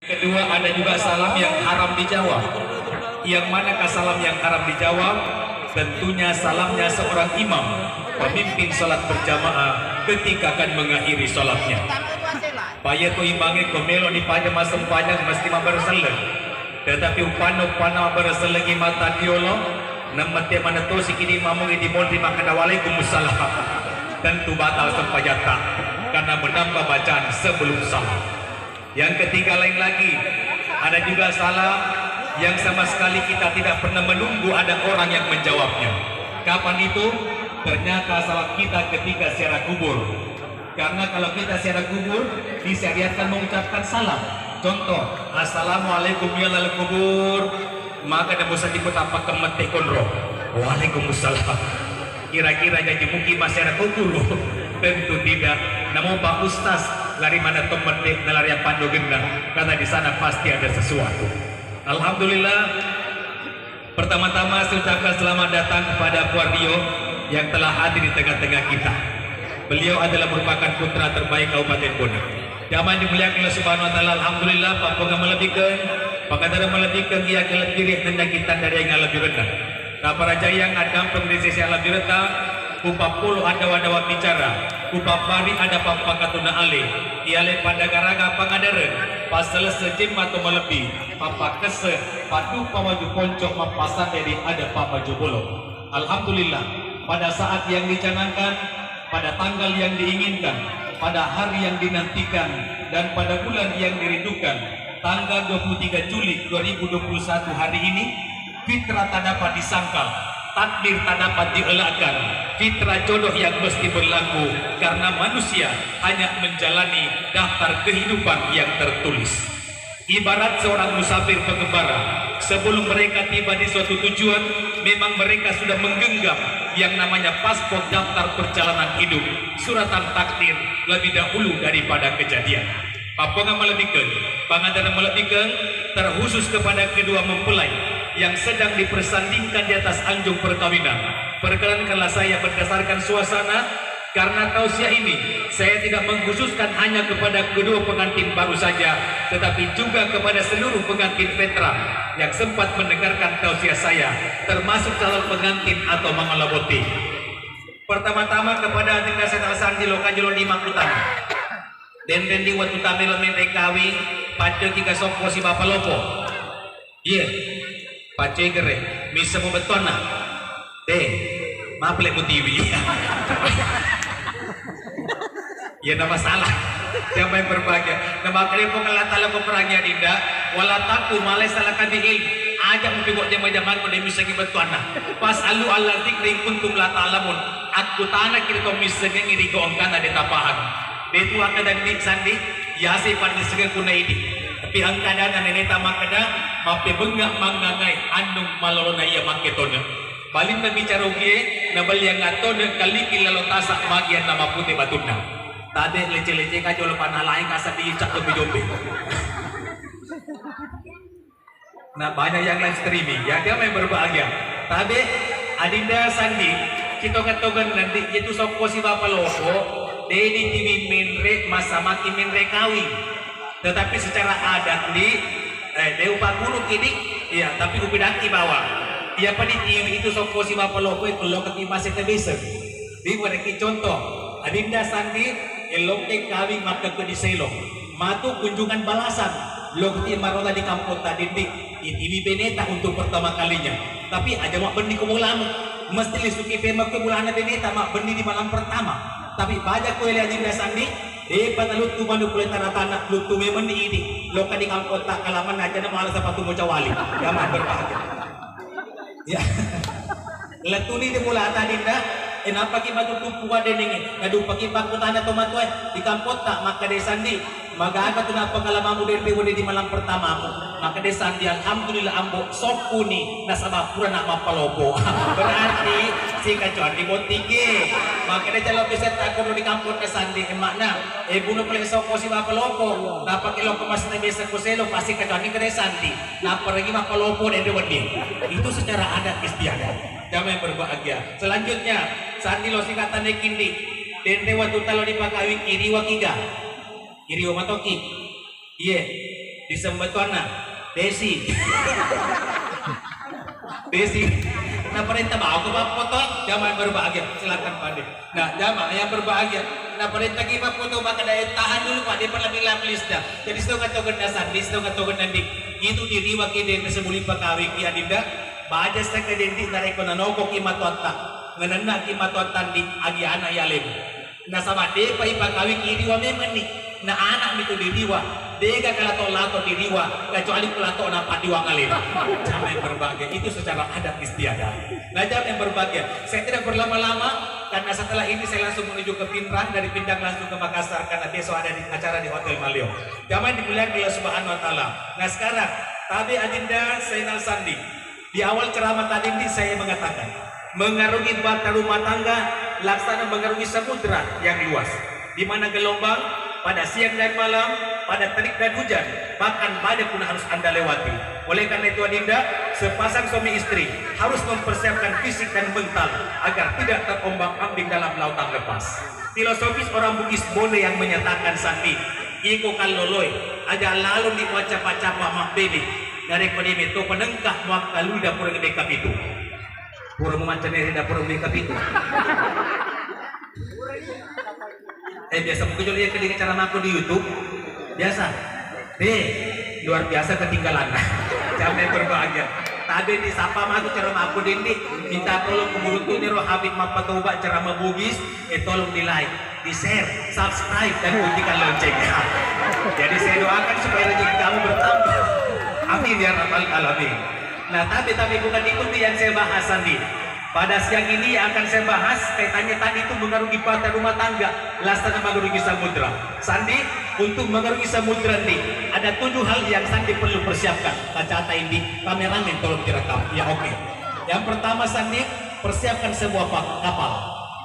Kedua, ada juga salam yang haram dijawab. Yang manakah salam yang haram dijawab? Tentunya salamnya seorang imam, pemimpin salat berjamaah ketika akan mengakhiri salatnya. Paya tu imbangi komelo di pada masa panjang mesti berseleng. Tetapi upana berselegi mata diolo, namate mana tu sikini mamu di mol di makan waalaikumsalam. Tentu batal sempajata karena menambah bacaan sebelum salam. Yang ketiga lain lagi, ada juga salam yang sama sekali kita tidak pernah menunggu ada orang yang menjawabnya. Kapan itu? Ternyata salat kita ketika ziarah kubur. Karena kalau kita ziarah kubur, disyariatkan mengucapkan salam. Contoh, assalamualaikum ya lal kubur. Maka ada musa diput apa kemetik konro. Waalaikumsalam. Kira-kira jadi mungkin masih ada kubur. Tentu tidak. Namun Pak Ustaz lari mana tometik nalar yang pandu gendang karena di sana pasti ada sesuatu. Alhamdulillah. Pertama-tama saya ucapkan selamat datang kepada Puardio yang telah hadir di tengah-tengah kita. Beliau adalah merupakan putra terbaik Kabupaten Bono. Zaman dimuliakan Allah Subhanahu Wa Taala. Alhamdulillah. Papungan melebihkan, pakadara melebihkan dia kelebih tentang kita dari yang lebih rendah. Kapara jayang ada pengresi yang lebih rendah. Upapulu ada wadawa bicara, upapari ada pampakatuna ale, iale pada garaga pangaderen, pasal sejim atau melebihi, papa kese, padu pamaju poncok mapasan dari ada pamaju bolong. Alhamdulillah, pada saat yang dicanangkan, pada tanggal yang diinginkan, pada hari yang dinantikan, dan pada bulan yang dirindukan, tanggal 23 Juli 2021 hari ini, fitrah tak dapat disangkal. Takdir tak dapat dielakkan, fitrah jodoh yang mesti berlaku karena manusia hanya menjalani daftar kehidupan yang tertulis. Ibarat seorang musafir pengembara, sebelum mereka tiba di suatu tujuan, memang mereka sudah menggenggam yang namanya paspor daftar perjalanan hidup, suratan takdir lebih dahulu daripada kejadian. Papongan melebihkan, pangandaran melebihkan, terkhusus kepada kedua mempelai yang sedang dipersandingkan di atas anjung perkawinan. Perkenankanlah saya berdasarkan suasana, karena tausiah ini saya tidak mengkhususkan hanya kepada kedua pengantin baru saja, tetapi juga kepada seluruh pengantin veteran yang sempat mendengarkan tausiah saya, termasuk calon pengantin atau mangalaboti. Pertama-tama kepada Adinda Senal Sandi Lokajolo di Makutama. Den di waktu tamil men kawi pada tiga sopo si bapak lopo. Iya. Pace gere, bisa membetona. Maaf lek TV. Ya nama salah. Siapa yang berbahagia? Nama kalian pengelat dalam peperangnya Dinda. Walataku malai salah kadihil. Ajak mempibok jama-jama ko demi segi betona. Pas alu Allah zikri kuntum la ta'lamun. Aku tanah kiri ko misegi ngiri ko ongkana de tapahan. Detu akadan di sandi yasi pandi segi kuna ini. Tapi angkada dan nenek tamakada mape benggak mangangai andung malorona iya maketona. Balin na bicara ugie na balyang atona kaliki lalotasak magian nama putih batuna. Tade lece-lece ka jolo panalain kasar di cak lebih jombe. Nah banyak yang live streaming ya dia main berbahagia. Tade Adinda Sandi citokan-tokan nanti itu sopo si bapak loko dedi TV minre masa maki minre kawin. Tetapi secara adat di Dewa Guru kini, ya tapi upidaki bawah. Iya pada TV itu sopo si bapak loko itu lo ketima setebisa. Di mereka contoh, Adinda Sandi eloke kawin maka ke di selo. Matu kunjungan balasan. Lo ketima roda di kampung tadi di TV Beneta untuk pertama kalinya. Tapi aja mak bendi kumulamu. Mesti lisuki pema kemulana Beneta mak bendi di malam pertama. Tapi banyak kue Adinda Sandi. Pada lutu manu kulit tanah-tanah lutu memang di ini loka di kampung tak kalaman aja nama alas sepatu moca wali jaman berbahagia ya letuni di mula Adinda kenapa kita tutup kuat denengin ngadu pakai baku tanah tomat di kampung tak maka desandi maka apa tuh napa kalamamu dari di malam pertama maka desandi alhamdulillah ambo sokuni nasabah pura nak mapalopo berarti si kacuan di botike maka dia kalau bisa takut di kampung kesandi makna bunuh paling soko si mapalopo napa kilo kemas na bisa kuselo pasti kacuan di kesandi napa lagi mapalopo dan dia itu secara adat istiadat damai berbahagia. Selanjutnya sandi lo singkatan kindi den dewa tutalo dipakawi kiri wakiga kiri matoki iya di Sembatuana, Desi. Desi. Nah perintah mau ke foto, jamaah yang berbahagia, silakan Pak De. Nah jamaah yang berbahagia, nah perintah kita foto maka daya tahan dulu Pak De perlami listnya. Jadi setengah togen dasar, di setengah togen nanti itu diriwa kide sebuli pakawi ki adinda, baca setengah dendi dari konanoko kimatuata, ngenena kimatuatan di agi anak yalem. Nah sama de pa ipakawi kiri wa memang nih, nah anak itu diriwa. Dega kalato-lato diriwa kecuali kalato na padiwa ngalim. Jamaah yang berbahagia itu secara adat istiadat. Nah jamaah yang berbahagia, saya tidak berlama-lama karena setelah ini saya langsung menuju ke Pinrang, dari Pinrang langsung ke Makassar karena besok ada di acara di Hotel Malio. Jamaah yang dimuliakan Allah Subhanahu Wa Taala. Nah sekarang tadi Adinda Zainal Sandi di awal ceramah tadi ini saya mengatakan mengarungi bata rumah tangga laksana mengarungi samudra yang luas, di mana gelombang pada siang dan malam, pada terik dan hujan, bahkan badai pun harus Anda lewati. Oleh karena itu Adinda, sepasang suami istri harus mempersiapkan fisik dan mental agar tidak terombang-ambing dalam lautan lepas. Filosofis orang Bugis Bone yang menyatakan Sandi, iko kaloloy, aja lalu di wacapa-capa makbebe, dari kodime to penengkah muak kalu dapur gede kapitu. Pura memancaneri dapur gede kapitu. Biasa mungkin lihat kediri cara aku di YouTube biasa luar biasa ketinggalan. Jamaah berbahagia tadi disapa aku cara aku dindi minta tolong keburu tuh niro Habib Mapatoba ceramah Bugis tolong di like, di share, subscribe dan bunyikan loncengnya. Jadi saya doakan supaya rezeki kamu bertambah, amin ya rabbal alamin. Nah tapi bukan itu yang saya bahas Sandi. Pada siang ini yang akan saya bahas kaitannya tadi itu mengarungi bata rumah tangga, lastana mengarungi samudra. Sandi, untuk mengarungi samudra ini ada 7 hal yang Sandi perlu persiapkan. Kacata ini kameramen tolong direkam. Ya oke. Yang pertama Sandi, persiapkan sebuah kapal.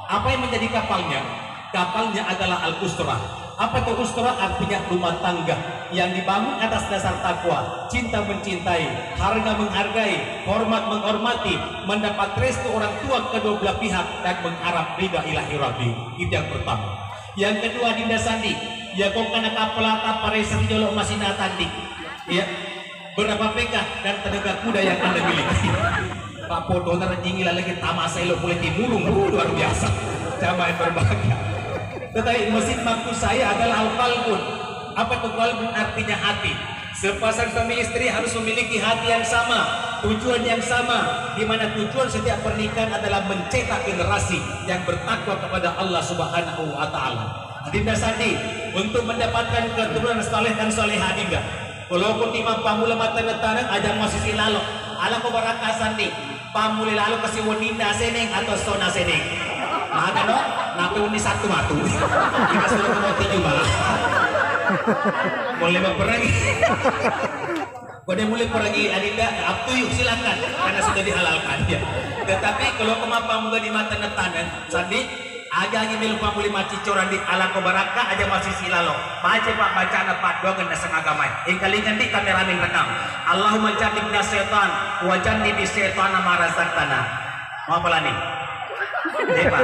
Apa yang menjadi kapalnya? Kapalnya adalah Al-Usra. Apa itu usra? Artinya rumah tangga yang dibangun atas dasar takwa, cinta mencintai, harga menghargai, hormat menghormati, mendapat restu orang tua kedua belah pihak dan mengharap ridha ilahi rabbi. Itu yang pertama. Yang kedua Dinda Sandi, ya kok karena kapelata para serjolo masih natandi. Ya, berapa pekah dan tenaga kuda yang Anda miliki. Pak Podo terjinggi lagi tamaselo boleh timulung luar biasa. Jamaah yang berbahagia. Tetapi mesin maksud saya adalah al-qalbun. Apa itu qalbun? Artinya hati. Sepasang suami istri harus memiliki hati yang sama, tujuan yang sama, di mana tujuan setiap pernikahan adalah mencetak generasi yang bertakwa kepada Allah Subhanahu wa taala. Adinda Sandi, untuk mendapatkan keturunan saleh dan salehah Adinda, walaupun timang pamula mata netanang ajang masih silalo, ala ko baraka Sandi, pamuli lalu kasih wanita seneng atau sona seneng. Maka no, napi uni satu matu. Jika sudah kemoti juga. Boleh berperang. Boleh mulai pergi Adinda, up to you silakan karena sudah dihalalkan ya. Tetapi kalau kemapa muga di mata netanan, Sandi aja ngi milu pamuli maci coran di ala ko baraka aja masih silalo. Baca Pak bacaan Pak dua ganda sengagamai. Ingkalingan di kameramen rekam. Allahumma jannibna setan wa jannibi setana ma razaqtana. Mau apa nih? Pak.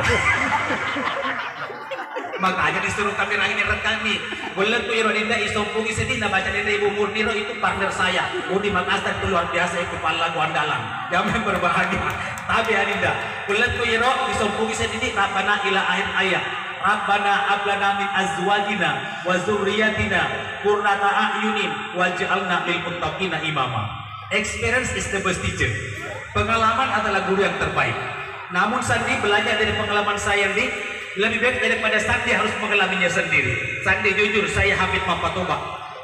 Makanya disuruh kami ini rekam nih. Boleh tuh Irodinda isompungi sedih nah baca dari Ibu Murniro itu partner saya. Di Makassar itu luar biasa itu kepala andalan. Jangan berbahagia. Tapi Adinda, boleh tuh Iro isompungi sedih Rabbana ila akhir ayat. Rabbana ablana min azwajina wa zurriyatina qurrata a'yunin waj'alna lil muttaqina imama. Experience is the best teacher. Pengalaman adalah guru yang terbaik. Namun Sandi belajar dari pengalaman saya ini lebih baik daripada Sandi harus mengalaminya sendiri. Sandi jujur, saya Habib Mapatoba.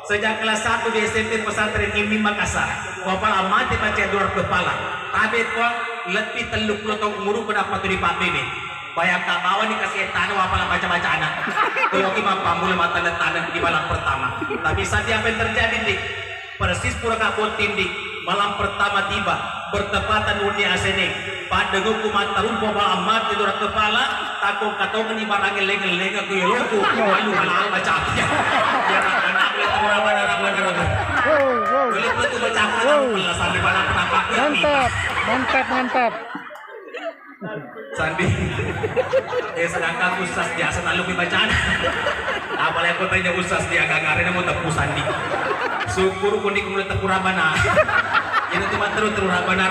Sejak kelas 1 di SMP Pesantren Ilmi Makassar, wapal amati baca dua kepala. Tapi kok lebih teluk lotong umur berapa tuh di Pak ini. Bayang tak bawa dikasih tanah wapal baca-baca anak. Kalau kita pamul mata tanah di malam pertama. Tapi Sandi apa yang terjadi nih? Persis pura kapot tindik. Malam pertama tiba bertepatan dunia asening pada guku mata rumpo amat itu kepala takut katong ini barangnya lengel-lengel ke yoloku malu malah baca ya anak-anak boleh tahu apa boleh betul baca apa pelasan di mana penampak mantap Sandi sedangkan Ustaz biasa lalu dibacaan apalagi aku tanya Ustaz dia agak ngarin mau tepus Sandi syukur kuning kulit kurabana. Ini cuma terus rabana.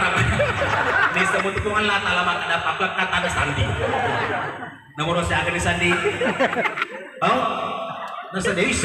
Ini sebut tukungan lata lama ada paplak kata ada sandi. Nomor saya akan disandi. Oh, nasa deis.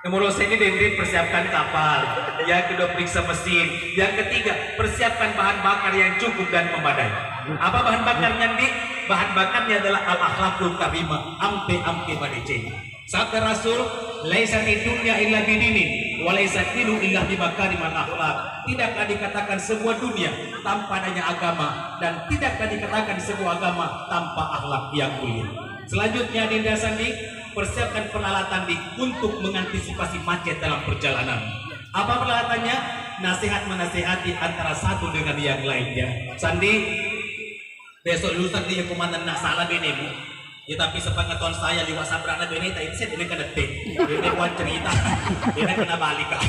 Nomor saya ini dendrit persiapkan kapal. Yang kedua periksa mesin. Yang ketiga persiapkan bahan bakar yang cukup dan memadai. Apa bahan bakarnya nih? Bahan bakarnya adalah al-akhlaqul karimah. Ampe badece. Sabda Rasul, laisa dunya illa bidini, wa laisa dinu illa bimakarimil akhlaq. Tidaklah dikatakan sebuah dunia tanpa adanya agama, dan tidaklah dikatakan sebuah agama tanpa akhlak yang mulia. Selanjutnya Dinda Sandi, persiapkan peralatan untuk mengantisipasi macet dalam perjalanan. Apa peralatannya? Nasihat menasihati antara satu dengan yang lainnya. Sandi, besok lusa dia komandan nak salah benemu. Ya tapi sepengetahuan saya liwat sabrana beneta itu saya tidak kena tek. Ini buat cerita. Ini kena balik kah.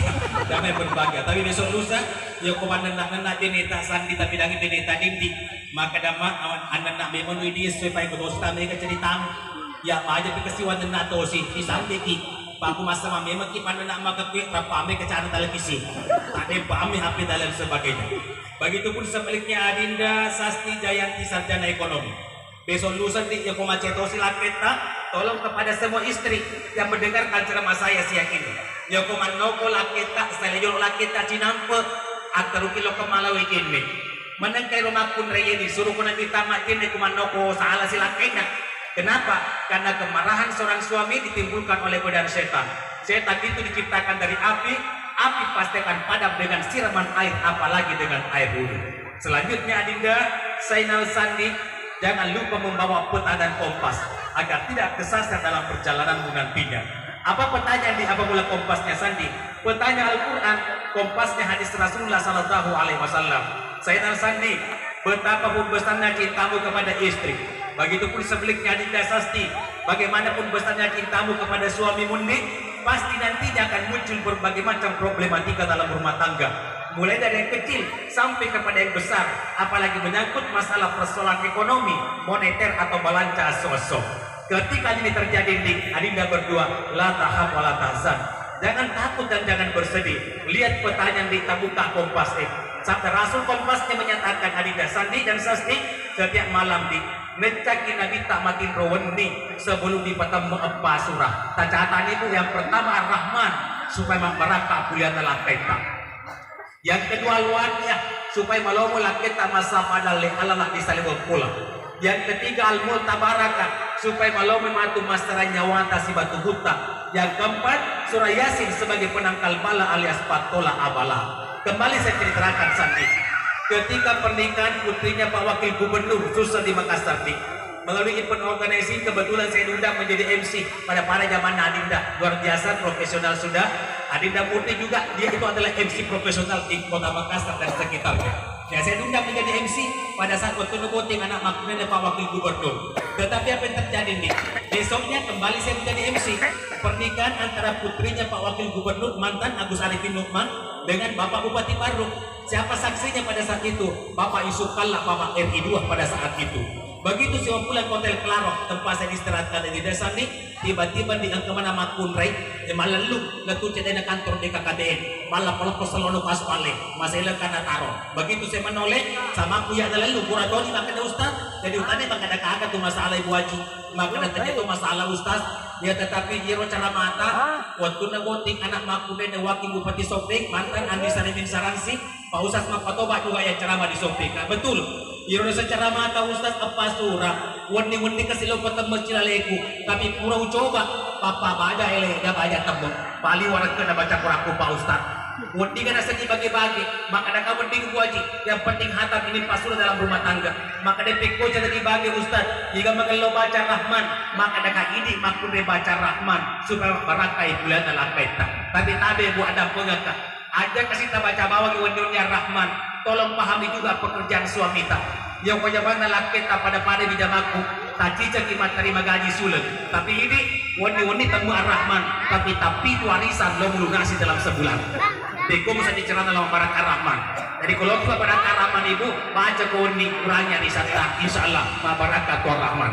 Damai berbahagia. Tapi besok lusa ya komandan nak beneta Sandi tapi dangi beneta dindi. Maka damat anak nak memang dia supaya kedosta mereka cerita. Ya aja pikasiwan nak tosi di Sandi ki. Paku masa memang ki pandang nak maka kuih rapame kecana televisi. Tadi pahami HP dalam sebagainya. Begitupun sebaliknya Adinda Sasti Jayanti sarjana ekonomi. Besok lusa di yang kumacetosi laketa, tolong kepada semua istri yang mendengarkan ceramah saya siang ini. Yang kumanoko laketa, selalu laketa cinampe, atau kilo kemalawi kini. Menengkai rumah pun raya disuruh kuna ditamak kini kumanoko salah si lakena. Kenapa? Karena kemarahan seorang suami ditimbulkan oleh godaan setan. Setan itu diciptakan dari api, api pasti akan padam dengan siraman air, apalagi dengan air wudhu. Selanjutnya Adinda, Sainal Sandi, jangan lupa membawa peta dan kompas agar tidak kesasar dalam perjalanan nantinya. Apa petanya di apa mula kompasnya Sandi? Petanya Al-Quran, kompasnya hadis Rasulullah Sallallahu Alaihi Wasallam. Sayyidina Sandi, betapapun besarnya cintamu kepada istri, begitupun sebaliknya Dinda Sasti, bagaimanapun besarnya cintamu kepada suamimu nih, pasti nantinya akan muncul berbagai macam problematika dalam rumah tangga. Mulai dari yang kecil sampai kepada yang besar, apalagi menyangkut masalah persoalan ekonomi, moneter atau balanca sosok. Ketika ini terjadi nih, Adinda berdua, la tahab wa la tahzan. Jangan takut dan jangan bersedih. Lihat petanya di buka kompas Sabda Rasul kompasnya menyatakan Adinda Sandi dan Sasti setiap malam di ngecaki Nabi tak makin raweni sebelum dipetemu empat surah. Tacatan itu yang pertama Ar-Rahman supaya memberaka bulan dalam kaitan. Yang kedua luarnya supaya malomo kita masa pada Allah disalibul pula. Yang ketiga Al-Multabaraka supaya malomo matu masalah nyawa si batu buta. Yang keempat surah Yasin sebagai penangkal bala alias patola abala. Kembali saya ceritakan Sandi. Ketika pernikahan putrinya Pak Wakil Gubernur susah di Makassar melalui event organisasi, kebetulan saya diundang menjadi MC pada zaman Adinda, luar biasa profesional sudah. Adinda Murti juga, dia itu adalah MC profesional di Kota Makassar dan sekitarnya. Ya, saya diundang menjadi MC pada saat waktu voting anak makmumnya Pak Wakil Gubernur. Tetapi apa yang terjadi nih? Besoknya kembali saya menjadi MC pernikahan antara putrinya Pak Wakil Gubernur mantan Agus Arifin Nukman dengan Bapak Bupati Baruk. Siapa saksinya pada saat itu? Bapak Yusuf Kalla, Bapak RI 2 pada saat itu. Begitu saya pulang ke Hotel Claro, tempat saya istirahatkan di desa nih, tiba-tiba di angka mana makun rai, malah lu letu cedena kantor di KKDN, malah pelopor selalu pas pale, masalah karena taro. Begitu saya menoleh, sama aku ya adalah lu kuratoni maka ada ustaz, jadi utane maka ada kagak tuh masalah ibu haji, maka datanya tuh masalah ustaz. Ya tetapi dia cara mata, waktu nagoting anak makun dan wakil bupati Sopeng, mantan Andi Sarimin Saransi, Pak Ustaz Makpatoba juga yang ceramah di Sopeng. Nah, betul. Irono secara mata Ustaz apa surah wani-wani kasih lo ketemu cilaleku tapi pura coba papa baca ele dah baca temu bali warak kena baca kuraku Pak Ustaz wani kan asal bagi-bagi maka ada kamu di haji yang penting hatam ini pas sudah dalam rumah tangga maka depeko jadi dibagi Ustaz jika makan lo baca Rahman maka ada ini makun dia baca Rahman supaya barakai bulan dalam kaitan tapi tabe bu ada pengakak aja kasih kita baca bawah ke dunia Rahman. Tolong pahami juga pekerjaan suami tak. Yang pejabat laki tak pada bijamaku. Tak cicak kimat terima gaji sulit. Tapi ini wani-wani temu Ar-Rahman. Tapi itu warisan lo melunasi dalam sebulan. Beko mesti dicerana dalam barat Ar-Rahman. Jadi kalau kita barat Ar-Rahman ibu baca koni kurangnya di sana. Insya Allah ma barakat Ar-Rahman.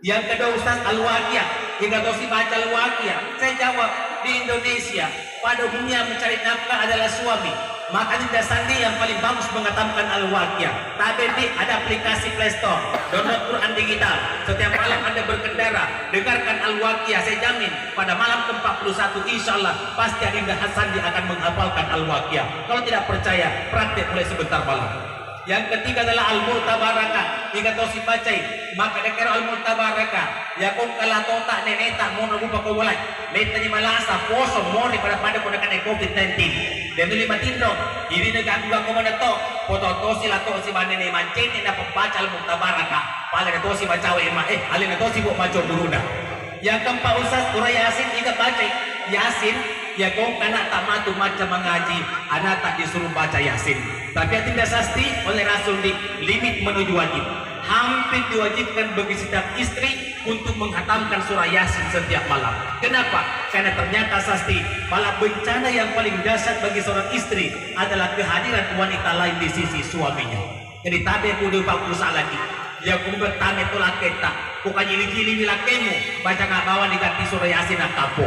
Yang kedua Ustaz Al-Waqiyah jika tosi baca Al-Waqiah. Saya jawab, di Indonesia pada umumnya mencari nafkah adalah suami. Maka Dinda Sandi yang paling bagus mengatakan Al-Waqiah. Tapi ada aplikasi Play Store, download Quran digital. Setiap malam Anda berkendara, dengarkan Al-Waqiah. Saya jamin pada malam ke-41 insya Allah pasti Dinda Sandi akan menghafalkan Al-Waqiah. Kalau tidak percaya, praktek mulai sebentar malam. Yang ketiga adalah Al-Murtabarakah. Jika kau si bacai, maka dekar Al-Murtabarakah. Ya kau kalah totak neneta mau rupa kau boleh. Leta ni malasa poso mo ni pada kau nak COVID-19. Dan tu lima tindong. Ini negara juga kau mana to. Foto to sila to si mana ni mancing ni dapat baca Al-Murtabarakah. Paling to si baca alin to si buat baca buruna. Yang keempat Ustaz surah Yasin jika baca Yasin. Ya kau anak tak matu macam mengaji, anak tak disuruh baca Yasin. Tapi Dinda Sasti oleh Rasul di limit menuju wajib. Hampir diwajibkan bagi setiap istri untuk menghatamkan surah Yasin setiap malam. Kenapa? Karena ternyata Sasti, malah bencana yang paling dahsyat bagi seorang istri adalah kehadiran wanita lain di sisi suaminya. Jadi tabe kudu bagus lagi. Ya kudu bertame tolak kita. Bukan jili-jili milakemu, baca nggak bawa diganti surah Yasin akapo.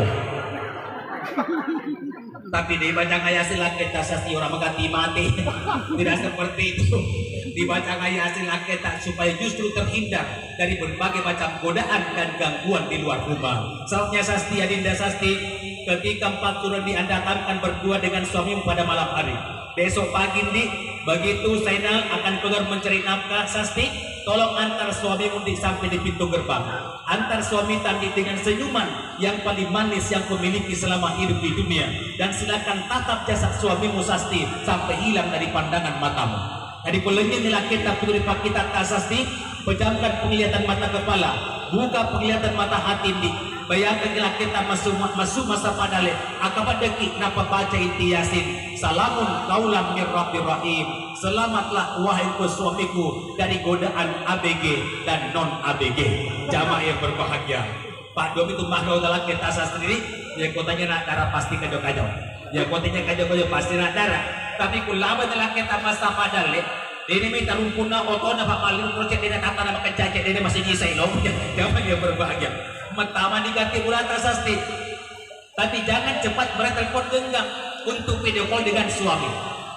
Tapi dibaca Yasin kita Sasti orang mengganti mati. Tidak seperti itu. Dibaca Yasin kita supaya justru terhindar dari berbagai macam godaan dan gangguan di luar rumah. Saatnya Sasti, Dinda Sasti, ketika 4 surah Anda hatamkan berdua dengan suami pada malam hari. Besok pagi begitu Zainal akan keluar mencari nafkah, Sasti, tolong antar suamimu sampai di pintu gerbang. Antar suami tadi dengan senyuman yang paling manis yang kau miliki selama hidup di dunia. Dan silakan tatap jasad suamimu Sasti sampai hilang dari pandangan matamu. Jadi pelengin nilai kita putri kita Sasti, pejamkan penglihatan mata kepala, buka penglihatan mata hati Bayangkan kita masuk masa padale. Akabat deki napa baca inti Yasin. Salamun kaulam mir rabbir rahim. Selamatlah wahai suamiku dari godaan ABG dan non ABG. Jamaah yang berbahagia. Pak Dom itu makhluk dalam kita sendiri. Ya kotanya nak darah pasti kajau-kajau. Ya kotanya kajau-kajau pasti nak darah. Tapi kulama dalam kita masa padale. Ini minta rumpuna oto na papaling project dia kata nama kecacek dia masih nyisai loh. Jamaah yang berbahagia. Pertama diganti bulan Sasti. Tapi jangan cepat bertelepon genggam untuk video call dengan suami.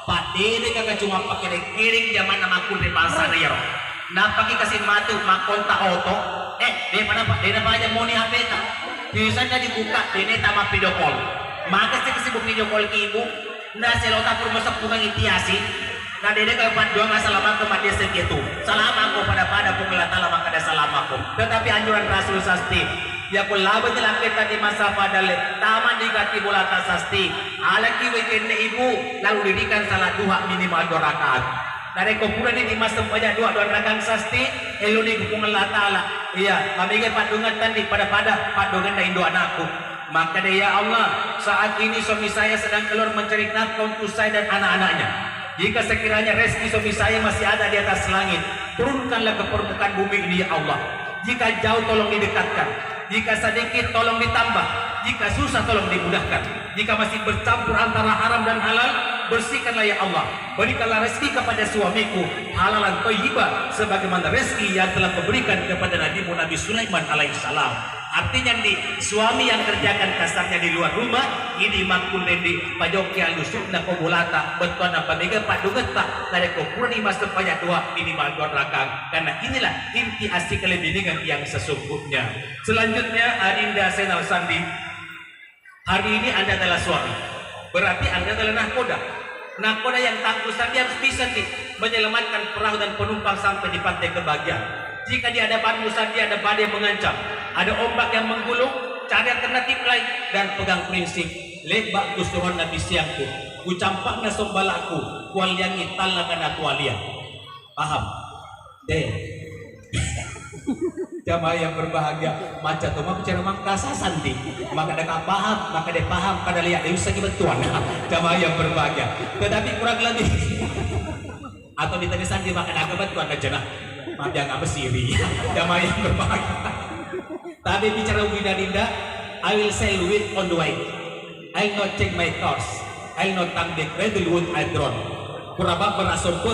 Pak Dede kagak cuma pakai kiring zaman nama aku di pasar ya. Nah pakai kasih matu makonta auto. Dia mana Pak Dede apa aja mau nih HP tak? Biasanya dibuka Dede sama video call. Maka saya kasih video call ke ibu. Nah saya lota pur masak bunga itiasi. Nah Dede kalau doang assalamualaikum dia segitu. Salam aku pada pengelatala maka ada salam aku. Tetapi anjuran Rasul Sasti. Ya kulaban nilang kita di masa padale taman diganti bola Sasti. Alaki weekend ibu lalu dirikan salat duha minimal 2 rakaat. Dari kumpulan ini masa banyak 2 rakaat Sasti. Elu ni kupung Allah Ta'ala. Iya, kami ingin padungan tadi pada padungan na Indo anakku. Maka dia ya Allah, saat ini suami saya sedang keluar mencari nafkah untuk saya dan anak-anaknya. Jika sekiranya rezeki suami saya masih ada di atas langit, turunkanlah ke permukaan bumi ini ya Allah. Jika jauh tolong didekatkan. Jika sedikit tolong ditambah. Jika susah tolong dimudahkan. Jika masih bercampur antara haram dan halal, bersihkanlah ya Allah. Berikanlah rezeki kepada suamiku halalan thayyibah sebagaimana rezeki yang telah diberikan kepada Nabi Sulaiman alaihissalam. Artinya suami yang kerjakan kasarnya di luar rumah ini makul di pajoki alusuk na kobulata betul na pamega padugeta dari kopura ni mas terbanyak 2 minimal 2 rakaat. Karena inilah inti asli kelebihan yang sesungguhnya. Selanjutnya Adinda Zainal Sandi, hari ini Anda adalah suami, berarti Anda adalah nahkoda. Nahkoda yang tangguh Sandi harus bisa menyelamatkan perahu dan penumpang sampai di pantai kebahagiaan. Jika di hadapanmu Sandi ada badai yang mengancam, ada ombak yang menggulung, cari alternatif lain dan pegang prinsip lebak kusuhan Nabi siangku, ku campakna sombalaku, kualiangi talakan aku alia. Paham? Deh. Jamaah yang berbahagia, macam tu mah bicara mangkasa Sandi. Maka ada paham, maka dia paham pada lihat dia usah betuan. Jamaah yang berbahagia. Tetapi kurang lebih atau ditanya Sandi maka ada betuan aja nah. Maaf jangan bersiri. Jamaah yang berbahagia. Tapi bicara Dinda, I will sail with on the way. I'll not check my course. I'll not tang the cradle wood I drawn. Kurabak berason ku,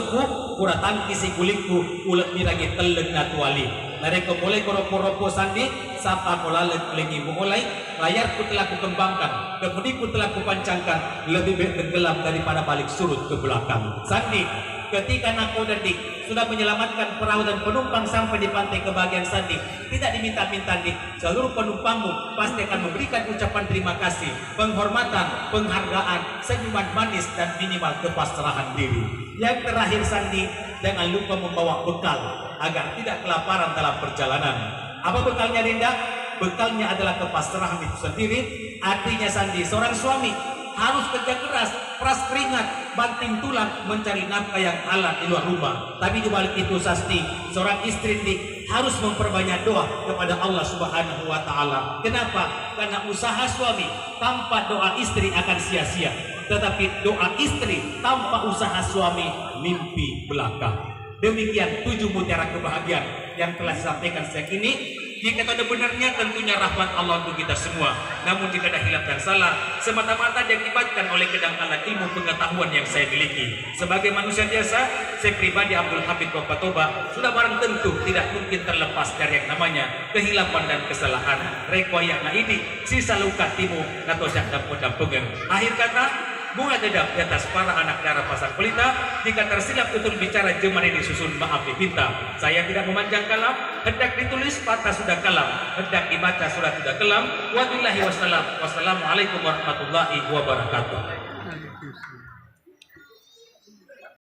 kuratang kisi kulikku, ulat miragi teleng natuali. Nare ko boleh koropo Sandi, sapa ko lalet lengi mulai layar ku telah ku kembangkan kemudi ku telah ku pancangkan lebih baik tenggelam daripada balik surut ke belakang. Sandi ketika nakoda dik sudah menyelamatkan perahu dan penumpang sampai di pantai kebahagiaan Sandi, tidak diminta-minta dik, seluruh penumpangmu pasti akan memberikan ucapan terima kasih, penghormatan, penghargaan, senyuman manis dan minimal kepasrahan diri. Yang terakhir Sandi, jangan lupa membawa bekal agar tidak kelaparan dalam perjalanan. Apa bekalnya Dinda? Bekalnya adalah kepasrahan itu sendiri. Artinya Sandi, seorang suami harus kerja keras, peras keringat, banting tulang mencari nafkah yang halal di luar rumah. Tapi di balik itu Sasti, seorang istri harus memperbanyak doa kepada Allah Subhanahu wa taala. Kenapa? Karena usaha suami tanpa doa istri akan sia-sia. Tetapi doa istri tanpa usaha suami mimpi belaka. Demikian 7 mutiara kebahagiaan yang telah disampaikan sejak ini. Jika ada benarnya tentunya rahmat Allah untuk kita semua. Namun jika ada hilaf dan salah, semata-mata diakibatkan oleh kedang alat ilmu pengetahuan yang saya miliki. Sebagai manusia biasa, saya pribadi Abdul Habib Bapatoba sudah barang tentu tidak mungkin terlepas dari yang namanya kehilapan dan kesalahan. Rekoyakna ini sisa luka timu atau syakda podam pengen. Akhir kata, bunga dedap di atas para anak darah pasar pelita. Jika tersilap tutur bicara jemari disusun maaf dipinta. Saya tidak memanjang kalam, hendak ditulis patah sudah kalam, hendak dibaca surat sudah kelam. Wabillahi wassalam. Wassalamualaikum warahmatullahi wabarakatuh.